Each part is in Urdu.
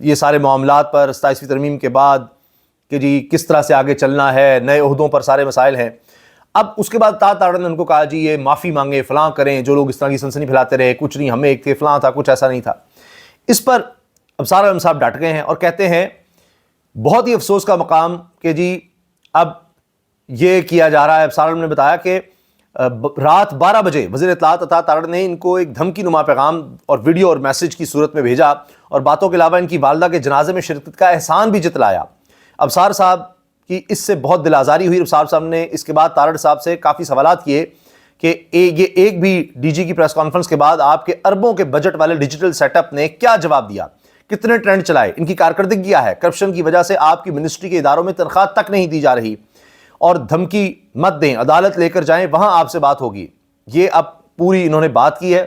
یہ سارے معاملات پر 27ویں ترمیم کے بعد کہ جی کس طرح سے آگے چلنا ہے، نئے عہدوں پر سارے مسائل ہیں. اب اس کے بعد تاڑ نے ان کو کہا جی یہ معافی مانگے، فلاں کریں، جو لوگ اس طرح کی سنسنی پھیلاتے رہے، کچھ نہیں ہم ایک تھے، فلاں تھا، کچھ ایسا نہیں تھا. اس پر ابصار عالم صاحب ڈٹ گئے ہیں اور کہتے ہیں بہت ہی افسوس کا مقام کہ جی اب یہ کیا جا رہا ہے. ابصار عالم نے بتایا کہ رات 12 بجے وزیر اطلاعات عطا تارڑ نے ان کو ایک دھمکی نما پیغام اور ویڈیو اور میسج کی صورت میں بھیجا اور باتوں کے علاوہ ان کی والدہ کے جنازے میں شرکت کا احسان بھی جتلایا. ابصار صاحب کی اس سے بہت دل آزاری ہوئی. ابصار صاحب نے اس کے بعد تارڑ صاحب سے کافی سوالات کیے کہ یہ ایک بھی ڈی جی کی پریس کانفرنس کے بعد آپ کے اربوں کے بجٹ والے ڈیجیٹل سیٹ اپ نے کیا جواب دیا، کتنے ٹرینڈ چلائے، ان کی کارکردگی کیا ہے، کرپشن کی وجہ سے آپ کی منسٹری کے اداروں میں تنخواہ تک نہیں دی جا رہی، اور دھمکی مت دیں، عدالت لے کر جائیں، وہاں آپ سے بات ہوگی. یہ اب پوری انہوں نے بات کی ہے.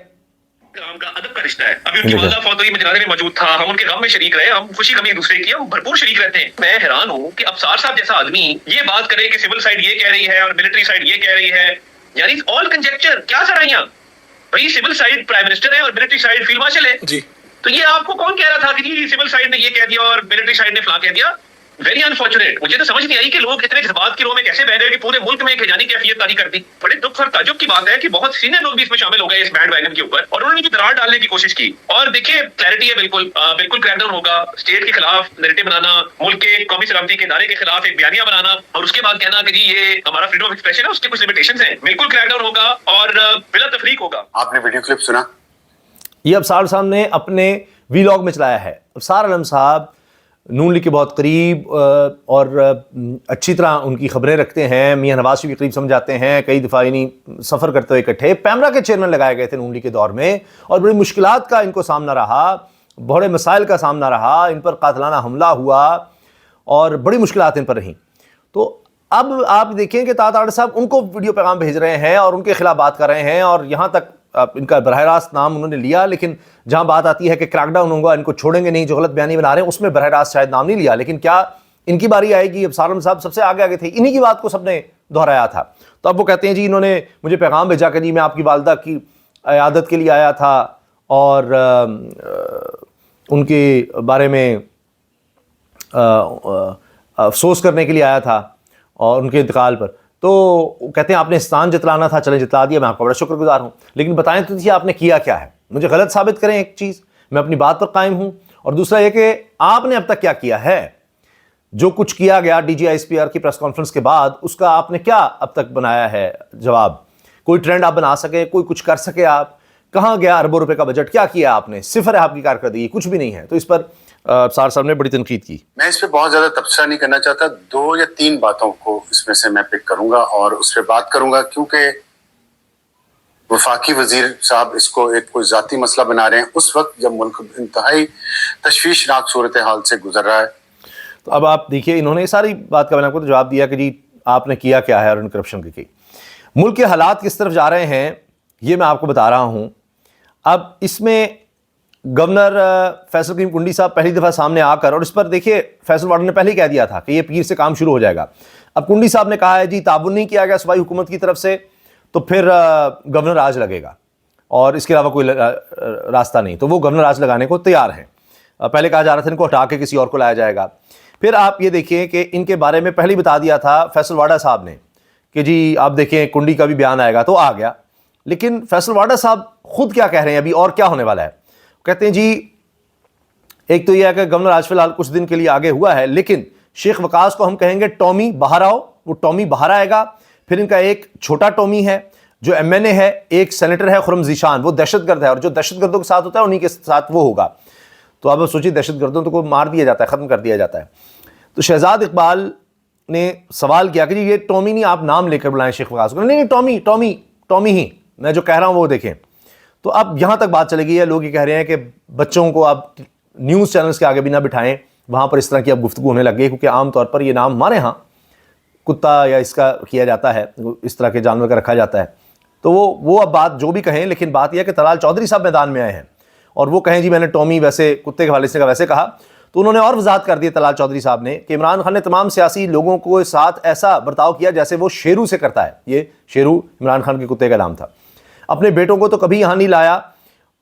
کام کا ادب کا رشتہ ہے. ابھی ان کی والدہ فوت ہوئی، میں جنازے میں موجود تھا، ہم ان کے غم میں شریک رہے، ہم خوشی غم ایک دوسرے کی ہم بھرپور شریک رہتے ہیں. میں حیران ہوں کہ ابصار صاحب جیسا آدمی یہ بات کرے کہ سول سائڈ یہ کہہ رہی ہے اور ملٹری سائڈ یہ کہہ رہی ہے. یعنی آل کنجیکچر، کیا سرائیاں بھائی. سول سائڈ پرائم منسٹر ہے اور ملٹری سائڈ فیلڈ مارشل ہے جی. تو یہ آپ کو کون کہہ رہا تھا کہ جی سول سائڈ نے یہ کہہ دیا اور ملٹری سائڈ نے فلاں کہہ دیا. Very unfortunate. مجھے تو سمجھ نہیں آئی کہ لوگ اتنے جذبات کی رو میں کیسے بہ گئے کہ پورے ملک میں ایک ہیجانی کیفیت تاری کر دی. بڑے دکھ اور تعجب کی بات ہے کہ بہت سینئر لوگ بھی اس میں شامل ہو گئے اس بینڈ ویگن کے اوپر، اور انہوں نے جو درار ڈالنے کی کوشش کی. اور دیکھیے کلیئرٹی ہے، بالکل بالکل کریک ڈاؤن ہوگا. اسٹیٹ کے خلاف نیریٹو بنانا، ملک کے قومی سلامتی کے ادارے کے خلاف ایک بیانیہ بنانا اور اس کے بعد کہنا کہ جی یہ ہمارا فریڈم آف ایکسپریشن ہے، اس کے کچھ لمیٹیشنز ہیں. بالکل کریک ڈاؤن ہوگا اور بلا تفریق ہوگا. آپ نے ویڈیو کلپ سنا؟ یہ ابصار صاحب نے اپنے ویلاگ میں چلایا ہے. ابصار عالم صاحب نون لیگ کے بہت قریب اور اچھی طرح ان کی خبریں رکھتے ہیں، میاں نواز شریف کے قریب سمجھاتے ہیں. کئی دفعہ سفر کرتے ہوئے اکٹھے پیمرا کے چیئرمین لگائے گئے تھے نون لیگ کے دور میں، اور بڑی مشکلات کا ان کو سامنا رہا، بڑے مسائل کا سامنا رہا، ان پر قاتلانہ حملہ ہوا اور بڑی مشکلات ان پر رہیں. تو اب آپ دیکھیں کہ تارڑ صاحب ان کو ویڈیو پیغام بھیج رہے ہیں اور ان کے خلاف بات کر رہے ہیں، اور یہاں تک ان کا براہ راست نام انہوں نے لیا، لیکن جہاں بات آتی ہے کہ کریک ڈاؤن ہوگا، ان کو چھوڑیں گے نہیں، جو غلط بیانی بنا رہے ہیں اس میں براہ راست شاید نام نہیں لیا. لیکن کیا ان کی باری آئے گی؟ ابصار عالم صاحب سب سے آگے تھے، انہی کی بات کو سب نے دہرایا تھا. تو اب وہ کہتے ہیں جی انہوں نے مجھے پیغام بھیجا کہ جی میں آپ کی والدہ کی عیادت کے لیے آیا تھا اور ان کے بارے میں افسوس کرنے کے لیے آیا تھا اور ان کے انتقال پر. تو کہتے ہیں آپ نے احسان جتلانا تھا، چلیں جتلا دیا، میں آپ کا بڑا شکر گزار ہوں. لیکن بتائیں تو جی آپ نے کیا کیا ہے، مجھے غلط ثابت کریں ایک چیز، میں اپنی بات پر قائم ہوں. اور دوسرا یہ کہ آپ نے اب تک کیا کیا ہے، جو کچھ کیا گیا D G S P R کی پریس کانفرنس کے بعد، اس کا آپ نے کیا اب تک بنایا ہے جواب. کوئی ٹرینڈ آپ بنا سکے، کوئی کچھ کر سکے؟ آپ کہاں گیا اربوں روپے کا بجٹ، کیا کیا آپ نے؟ صفر ہے آپ کی کارکردگی، کچھ بھی نہیں ہے. تو اس پر ابصار صاحب نے بڑی تنقید کی. میں اس پہ بہت زیادہ تبصرہ نہیں کرنا چاہتا، 2 یا 3 باتوں کو اس میں سے میں پک کروں گا اور اس پہ بات کروں گا، کیونکہ وفاقی وزیر صاحب اس کو ایک کوئی ذاتی مسئلہ بنا رہے ہیں اس وقت جب ملک انتہائی تشویشناک صورتحال سے گزر رہا ہے. تو اب آپ دیکھیے انہوں نے ساری بات کا کو جواب دیا کہ جی آپ نے کیا کیا ہے اور ان کرپشن کی. ملک کے حالات کس طرف جا رہے ہیں یہ میں آپ کو بتا رہا ہوں. اب اس میں گورنر فیصل کریم کنڈی صاحب پہلی دفعہ سامنے آ کر، اور اس پر دیکھیے فیصل وارڈن نے پہلے ہی کہہ دیا تھا کہ یہ پیر سے کام شروع ہو جائے گا. اب کنڈی صاحب نے کہا ہے جی تعاون نہیں کیا گیا صوبائی حکومت کی طرف سے تو پھر گورنر راج لگے گا اور اس کے علاوہ کوئی راستہ نہیں. تو وہ گورنر راج لگانے کو تیار ہیں. پہلے کہا جا رہا تھا ان کو ہٹا کے کسی اور کو لایا جائے گا. پھر آپ یہ دیکھیں کہ ان کے بارے میں پہلے ہی بتا دیا تھا فیصل واڈا صاحب نے کہ جی آپ دیکھیں کنڈی کا بھی بیان آئے گا، تو آ گیا. لیکن فیصل واڈا صاحب خود کیا کہہ رہے ہیں ابھی اور کیا ہونے والا ہے؟ کہتے ہیں جی ایک تو یہ ہے کہ گورنر آج فی الحال کچھ دن کے لیے آگے ہوا ہے، لیکن شیخ وقاص کو ہم کہیں گے ٹامی باہر آؤ، وہ ٹامی باہر آئے گا. پھر ان کا ایک چھوٹا ٹامی ہے جو ایم این اے ہے، ایک سینیٹر ہے خرم ذیشان، وہ دہشت گرد ہے، اور جو دہشت گردوں کے ساتھ ہوتا ہے انہی کے ساتھ وہ ہوگا. تو اب سوچیے دہشت گردوں تو کو مار دیا جاتا ہے، ختم کر دیا جاتا ہے. تو شہزاد اقبال نے سوال کیا کہ جی یہ ٹامی نہیں، آپ نام لے کر بلائیں شیخ وقاص کو. نہیں ٹامی ٹامی ٹامی ہی، میں جو کہہ رہا ہوں وہ دیکھیں. تو اب یہاں تک بات چلے گئی ہے، لوگ یہ کہہ رہے ہیں کہ بچوں کو آپ نیوز چینلز کے آگے بھی نہ بٹھائیں، وہاں پر اس طرح کی اب گفتگو ہونے لگ گئی، کیونکہ عام طور پر یہ نام ہمارے ہاں کتا یا اس کا کیا جاتا ہے، اس طرح کے جانور کا رکھا جاتا ہے. تو وہ اب بات جو بھی کہیں، لیکن بات یہ ہے کہ طلال چودھری صاحب میدان میں آئے ہیں اور وہ کہیں جی میں نے ٹامی ویسے کتے کے حوالے سے ویسے کہا. تو انہوں نے اور وضاحت کر دی طلال چودھری صاحب نے کہ عمران خان نے تمام سیاسی لوگوں کو ساتھ ایسا برتاؤ کیا جیسے وہ شیرو سے کرتا ہے. یہ شیرو عمران خان کے کتے کا نام تھا. اپنے بیٹوں کو تو کبھی یہاں نہیں لایا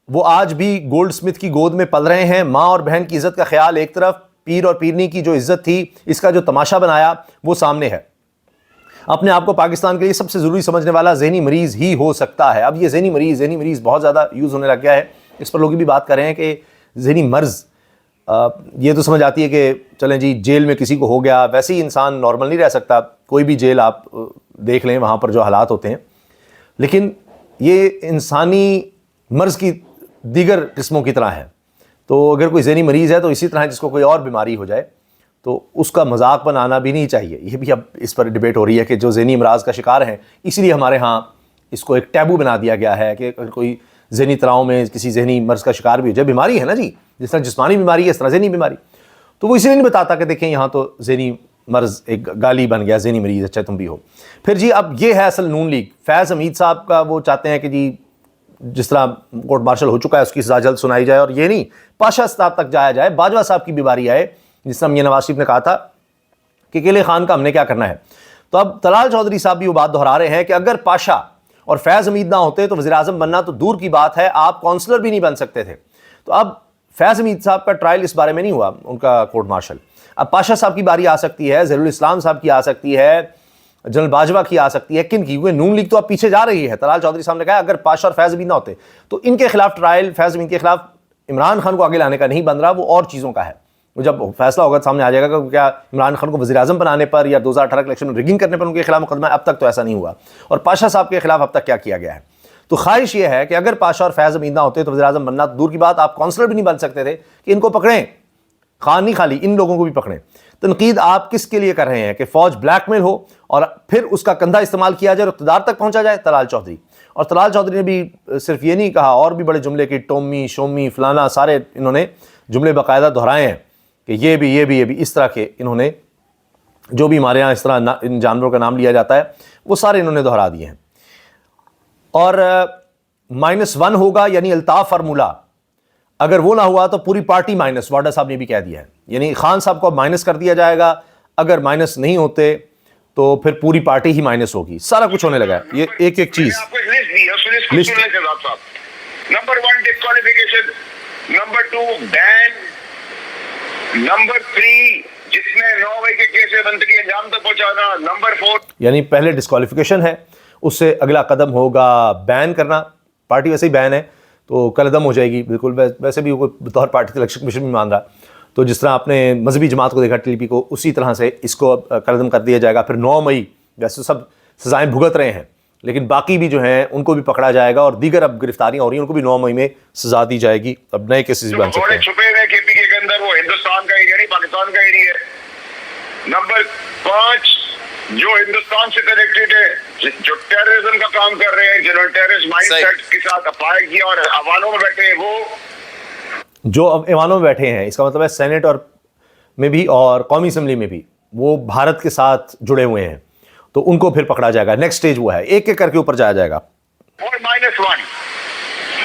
وہ آج بھی گولڈ اسمتھ کی گود میں پل رہے ہیں. ماں اور بہن کی عزت کا خیال ایک طرف, پیر اور پیرنی کی جو عزت تھی اس کا جو تماشا بنایا وہ سامنے ہے. اپنے آپ کو پاکستان کے لیے سب سے ضروری سمجھنے والا ذہنی مریض ہی ہو سکتا ہے. اب یہ ذہنی مریض بہت زیادہ یوز ہونے لگ گیا ہے. اس پر لوگ بھی بات کر رہے ہیں کہ ذہنی مرض, یہ تو سمجھ آتی ہے کہ چلیں جی جیل میں کسی کو ہو گیا, ویسے ہی انسان نارمل نہیں رہ سکتا. کوئی بھی جیل آپ دیکھ لیں وہاں پر جو حالات ہوتے ہیں, لیکن یہ انسانی مرض کی دیگر قسموں کی طرح ہے. تو اگر کوئی ذہنی مریض ہے تو اسی طرح جس کو کوئی اور بیماری ہو جائے تو اس کا مذاق بنانا بھی نہیں چاہیے. یہ بھی اب اس پر ڈیبیٹ ہو رہی ہے کہ جو ذہنی امراض کا شکار ہیں, اسی لیے ہمارے ہاں اس کو ایک ٹیبو بنا دیا گیا ہے کہ اگر کوئی ذہنی تناؤ میں کسی ذہنی مرض کا شکار بھی ہو جائے, بیماری ہے نا جی, جس طرح جسمانی بیماری ہے اس طرح ذہنی بیماری, تو وہ اس لیے نہیں بتاتا کہ دیکھیں یہاں تو ذہنی مرض ایک گالی بن گیا, ذہنی مریض, اچھا تم بھی ہو. پھر جی اب یہ ہے اصل نون لیگ. فیض حمید صاحب کا وہ چاہتے ہیں کہ جی جس طرح کورٹ مارشل ہو چکا ہے اس کی سزا جلد سنائی جائے, اور یہ نہیں پاشا استاد تک جایا جائے, باجوہ صاحب کی بھی باری آئے. جس طرح میاں نواز شریف نے کہا تھا کہ قلعہ خان کا ہم نے کیا کرنا ہے, تو اب طلال چودھری صاحب بھی وہ بات دہرا رہے ہیں کہ اگر پاشا اور فیض حمید نہ ہوتے تو وزیر اعظم بننا تو دور کی بات ہے, آپ کونسلر بھی نہیں بن سکتے تھے. تو اب فیض حمید صاحب کا ٹرائل اس بارے میں نہیں ہوا, ان کا کورٹ مارشل. اب پاشا صاحب کی باری آ سکتی ہے, ظہیر الاسلام صاحب کی آ سکتی ہے, جنرل باجوہ کی آ سکتی ہے. کن کی؟ کیونکہ نون لیگ تو اب پیچھے جا رہی ہے. طلال چودھری صاحب نے کہا اگر پاشا اور فیض حمید نہ ہوتے تو ان کے خلاف ٹرائل فیض حمید کے خلاف عمران خان کو آگے لانے کا نہیں بن رہا, وہ اور چیزوں کا ہے. وہ جب فیصلہ ہوگا سامنے آ جائے گا کہ کیا عمران خان کو وزیر اعظم بنانے پر یا 2018 کے الیکشن میں ریگنگ کرنے پر ان کے خلاف مقدمہ ہے. اب تک تو ایسا نہیں ہوا. اور پاشا صاحب کے خلاف اب تک کیا کیا گیا ہے. تو خواہش یہ ہے کہ اگر پاشا اور فیض حمید نہ ہوتے تو وزیر اعظم بننا دور کی بات, آپ کونسلر بھی نہیں بن سکتے تھے کہ ان کو پکڑیں. خان نہیں خالی, ان لوگوں کو بھی پکڑیں. تنقید آپ کس کے لیے کر رہے ہیں کہ فوج بلیک میل ہو اور پھر اس کا کندھا استعمال کیا جائے اور اقتدار تک پہنچا جائے؟ طلال چودھری. اور طلال چودھری نے بھی صرف یہ نہیں کہا, اور بھی بڑے جملے کی ٹومی شومی فلانا سارے انہوں نے جملے باقاعدہ دہرائے ہیں کہ یہ بھی اس طرح کے انہوں نے جو بھی ہمارے ہاں اس طرح ان جانوروں کا نام لیا جاتا ہے وہ سارے انہوں نے دہرا دیے ہیں. اور -1 ہوگا یعنی الطاف فارمولہ, اگر وہ نہ ہوا تو پوری پارٹی مائنس. واڈا صاحب نے بھی کہہ دیا ہے, یعنی خان صاحب کو مائنس کر دیا جائے گا, اگر مائنس نہیں ہوتے تو پھر پوری پارٹی ہی مائنس ہوگی. سارا کچھ ہونے لگا ہے. یہ ایک ایک چیز نمبر 1 ڈسکوالیفیکیشن, نمبر 2 بین, نمبر 3 جس نے 9 مئی کے کیس بندگی انجام تک پہنچانا, نمبر 4 یعنی پہلے ڈسکوالیفیکیشن ہے, اس سے اگلا قدم ہوگا بین کرنا. پارٹی ویسے ہی بین ہے تو کل عدم ہو جائے گی بالکل. ویسے بھی وہ بطور پارٹی الیکشن کمیشن بھی مان رہا, تو جس طرح آپ نے مذہبی جماعت کو دیکھا ٹی پی کو, اسی طرح سے اس کو کل عدم کر دیا جائے گا. پھر 9 مئی ویسے سب سزائیں بھگت رہے ہیں لیکن باقی بھی جو ہیں ان کو بھی پکڑا جائے گا, اور دیگر اب گرفتاریاں ہو رہی ہیں ان کو بھی 9 مئی میں سزا دی جائے گی. اب نئے کیسز بھی بن سکتے ہیں. چھپے ہوئے کے پی کے اندر وہ ہندوستان کا ایریا نہیں پاکستان کا ایریا ہے. نمبر 5 جو ہندوستان سے کنیکٹڈ ہے, جو ٹیررزم کا کام کر رہے ہیں, جنہوں نے ٹیررسٹ مائنڈ سیٹ کے ساتھ اپلائی کیا اور ایوانوں میں بیٹھے ہیں, وہ جو اب ایوانوں میں بیٹھے ہیں, اس کا مطلب ہے سینٹ اور میں بھی اور قومی اسمبلی میں بھی وہ بھارت کے ساتھ جڑے ہوئے ہیں, تو ان کو پھر پکڑا جائے گا. نیکسٹ سٹیج وہ ہے, ایک ایک کر کے اوپر جایا جائے گا. اور -1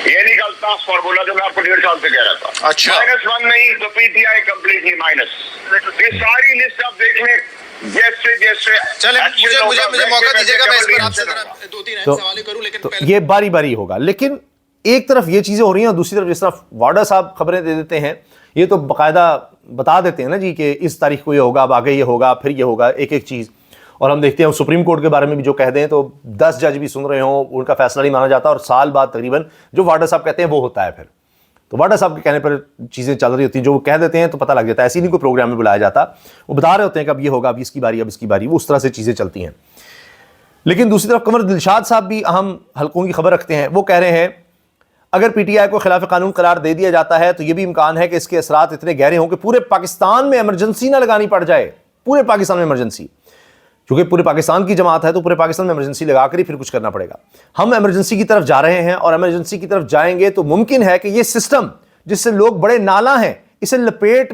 یہ نہیں غلطا فارمولا جو میں آپ کو 1.5 سال سے کہہ رہا تھا. اچھا -1 نہیں تو P T I completely minus. یہ ساری لسٹ آپ دیکھ لیں جیسے چلیں, مجھے موقع دیجیے گا میں اس پر آپ سے ذرا 2-3 سوال کروں, لیکن تو یہ باری باری ہوگا. لیکن ایک طرف یہ چیزیں ہو رہی ہیں اور دوسری طرف جس طرح واڈا صاحب خبریں دے دیتے ہیں, یہ تو باقاعدہ بتا دیتے ہیں نا جی کہ اس تاریخ کو یہ ہوگا, اب آگے یہ ہوگا, پھر یہ ہوگا, ایک ایک چیز. اور ہم دیکھتے ہیں سپریم کورٹ کے بارے میں بھی جو کہہ دیں تو 10 جج بھی سن رہے ہوں, ان کا فیصلہ نہیں مانا جاتا, اور سال بعد تقریباً جو واڈا صاحب کہتے ہیں وہ ہوتا ہے. پھر تو واڈا صاحب کے کہنے پر چیزیں چل رہی ہوتی ہیں, جو وہ کہہ دیتے ہیں تو پتہ لگ جاتا ہے. ایسی نہیں کوئی پروگرام میں بلایا جاتا, وہ بتا رہے ہوتے ہیں کہ اب یہ ہوگا, اب اس کی باری, اب اس کی باری, وہ اس طرح سے چیزیں چلتی ہیں. لیکن دوسری طرف قمر دلشاد صاحب بھی اہم حلقوں کی خبر رکھتے ہیں. وہ کہہ رہے ہیں اگر پی ٹی آئی کو خلاف قانون قرار دے دیا جاتا ہے تو یہ بھی امکان ہے کہ اس کے اثرات اتنے گہرے ہوں کہ پورے پاکستان میں ایمرجنسی نہ لگانی پڑ جائے. پورے پاکستان میں ایمرجنسی, کیونکہ پورے پاکستان کی جماعت ہے تو پورے پاکستان میں ایمرجنسی لگا کر ہی پھر کچھ کرنا پڑے گا. ہم ایمرجنسی کی طرف جا رہے ہیں, اور ایمرجنسی کی طرف جائیں گے تو ممکن ہے کہ یہ سسٹم جس سے لوگ بڑے نالاں ہیں اسے لپیٹ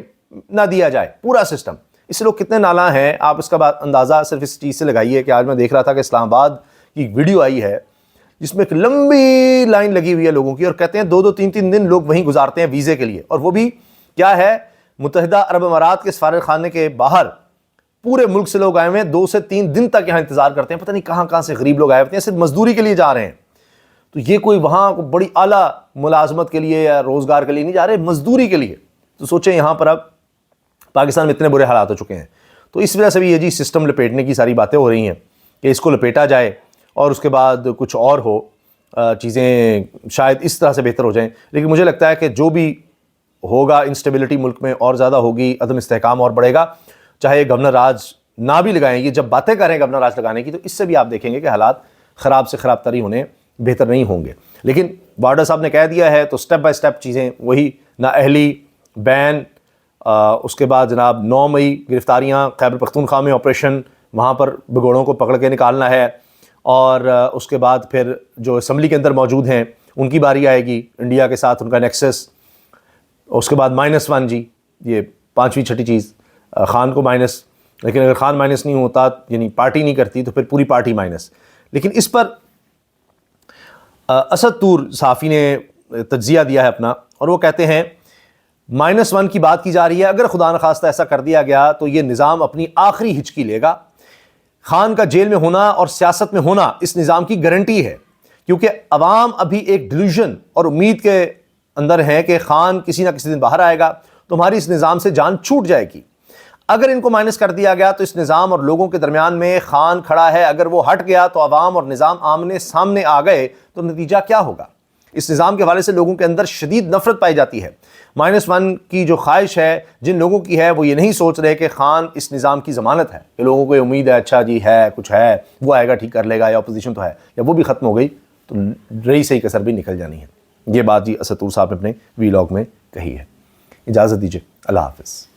نہ دیا جائے. پورا سسٹم, اس سے لوگ کتنے نالاں ہیں آپ اس کا اندازہ صرف اس چیز سے لگائیے کہ آج میں دیکھ رہا تھا کہ اسلام آباد کی ایک ویڈیو آئی ہے جس میں ایک لمبی لائن لگی ہوئی ہے لوگوں کی, اور کہتے ہیں 2-2 3-3 دن لوگ وہیں گزارتے ہیں ویزے کے لیے. اور وہ بھی کیا ہے, متحدہ عرب امارات کے سفارت خانے کے باہر پورے ملک سے لوگ آئے ہوئے ہیں, 2 سے 3 دن تک یہاں انتظار کرتے ہیں. پتہ نہیں کہاں کہاں سے غریب لوگ آئے ہوتے ہیں, صرف مزدوری کے لیے جا رہے ہیں. تو یہ کوئی وہاں بڑی اعلیٰ ملازمت کے لیے یا روزگار کے لیے نہیں جا رہے، مزدوری کے لیے. تو سوچیں یہاں پر اب پاکستان میں اتنے برے حالات ہو چکے ہیں. تو اس وجہ سے بھی یہ جی سسٹم لپیٹنے کی ساری باتیں ہو رہی ہیں کہ اس کو لپیٹا جائے اور اس کے بعد کچھ اور ہو، چیزیں شاید اس طرح سے بہتر ہو جائیں. لیکن مجھے لگتا ہے کہ جو بھی ہوگا انسٹیبلٹی ملک میں اور زیادہ ہوگی، عدم استحکام اور بڑھے گا. چاہے گورنر راج نہ بھی لگائیں گے، جب باتیں کریں گورنر راج لگانے کی تو اس سے بھی آپ دیکھیں گے کہ حالات خراب سے خراب تر ہی ہونے، بہتر نہیں ہوں گے. لیکن بارڈر صاحب نے کہہ دیا ہے تو سٹیپ بائی سٹیپ چیزیں وہی، نااہلی بین، اس کے بعد جناب 9 مئی گرفتاریاں خیبر پختونخوا میں آپریشن، وہاں پر بگوڑوں کو پکڑ کے نکالنا ہے. اور اس کے بعد پھر جو اسمبلی کے اندر موجود ہیں ان کی باری آئے گی، انڈیا کے ساتھ ان کا نیکسس. اس کے بعد -1 جی، یہ 5ویں 6ٹھی چیز، خان کو مائنس. لیکن اگر خان مائنس نہیں ہوتا، یعنی پارٹی نہیں کرتی، تو پھر پوری پارٹی مائنس. لیکن اس پر اسد طور صحافی نے تجزیہ دیا ہے اپنا، اور وہ کہتے ہیں -1 کی بات کی جا رہی ہے. اگر خدا نخواستہ ایسا کر دیا گیا تو یہ نظام اپنی آخری ہچکی لے گا. خان کا جیل میں ہونا اور سیاست میں ہونا اس نظام کی گارنٹی ہے، کیونکہ عوام ابھی ایک ڈیلیوژن اور امید کے اندر ہے کہ خان کسی نہ کسی دن باہر آئے گا تو ہماری اس نظام سے جان چھوٹ جائے گی. اگر ان کو مائنس کر دیا گیا تو اس نظام اور لوگوں کے درمیان میں خان کھڑا ہے، اگر وہ ہٹ گیا تو عوام اور نظام آمنے سامنے آ گئے تو نتیجہ کیا ہوگا؟ اس نظام کے حوالے سے لوگوں کے اندر شدید نفرت پائی جاتی ہے. -1 کی جو خواہش ہے جن لوگوں کی ہے، وہ یہ نہیں سوچ رہے کہ خان اس نظام کی ضمانت ہے، کہ لوگوں کو یہ امید ہے اچھا جی ہے کچھ ہے، وہ آئے گا ٹھیک کر لے گا، یا اپوزیشن تو ہے، یا وہ بھی ختم ہو گئی تو رہی صحیح کسر بھی نکل جانی ہے. یہ بات جی اسد طور صاحب نے اپنے وی لاگ میں کہی ہے. اجازت دیجیے، اللہ حافظ.